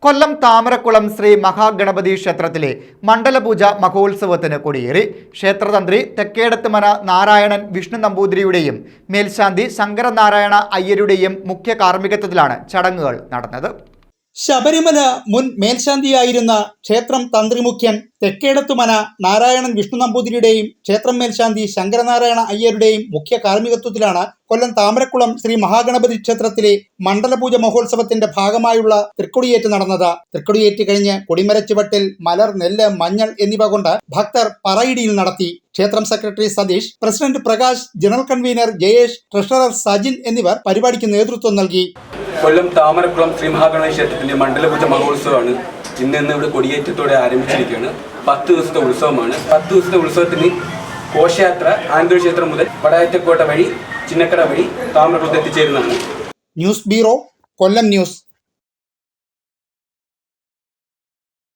കൊല്ലം താമരക്കുളം ശ്രീ മഹാഗണപതി ക്ഷേത്രത്തിലെ മണ്ഡലപൂജ മഹോത്സവത്തിന് കൊടിയേറി. ക്ഷേത്രതന്ത്രി തെക്കേടത്തുമന നാരായണൻ വിഷ്ണു നമ്പൂതിരിയുടെയും മേൽശാന്തി ശങ്കരനാരായണ അയ്യരുടെയും മുഖ്യ കാർമ്മികത്വത്തിലാണ് ചടങ്ങുകൾ നടന്നത്. ശബരിമല മുൻ മേൽശാന്തിയായിരുന്ന ക്ഷേത്രം തന്ത്രിമുഖ്യൻ തെക്കേടത്തുമന നാരായണൻ വിഷ്ണു നമ്പൂതിരിയുടെയും ക്ഷേത്രം മേൽശാന്തി ശങ്കരനാരായണ അയ്യരുടെയും മുഖ്യ കാർമ്മികത്വത്തിലാണ് കൊല്ലം താമരക്കുളം ശ്രീ മഹാഗണപതി ക്ഷേത്രത്തിലെ മണ്ഡലപൂജ മഹോത്സവത്തിന്റെ ഭാഗമായുള്ള തൃക്കൊടിയേറ്റ് നടന്നത്. തൃക്കൊടിയേറ്റ് കഴിഞ്ഞ് കൊടിമരച്ചുവട്ടിൽ മലർ, നെല്ല്, മഞ്ഞൾ എന്നിവ കൊണ്ട് ഭക്തർ പറയിടിയിൽ നടത്തി. ക്ഷേത്രം secretary Satheesh, president Prakash, general convener Jayesh, treasurer Sajin എന്നിവർ പരിപാടിക്ക് നേതൃത്വം നൽകി. കൊല്ലം താമരക്കുളം ശ്രീ മഹാഗണപതി ക്ഷേത്രത്തിന്റെ മണ്ഡലപൂജ മഹോത്സവമാണ് ഇന്ന് ഇവിടെ കൊടിയേറ്റത്തോടെ ആരംഭിച്ചിരിക്കുകയാണ്. 10 ദിവസത്തെ ഉത്സവമാണ്. 10 ദിവസത്തെ ഉത്സവത്തിന് ഘോഷയാത്ര ആനന്ദ ക്ഷേത്രം മുതൽ വടയാറ്റക്കോട്ട വഴി ചിന്നക്കട വഴി താമരക്കുളത്ത് എത്തിച്ചേരുന്നതാണ്. ന്യൂസ് ബ്യൂറോ, കൊല്ലം ന്യൂസ്.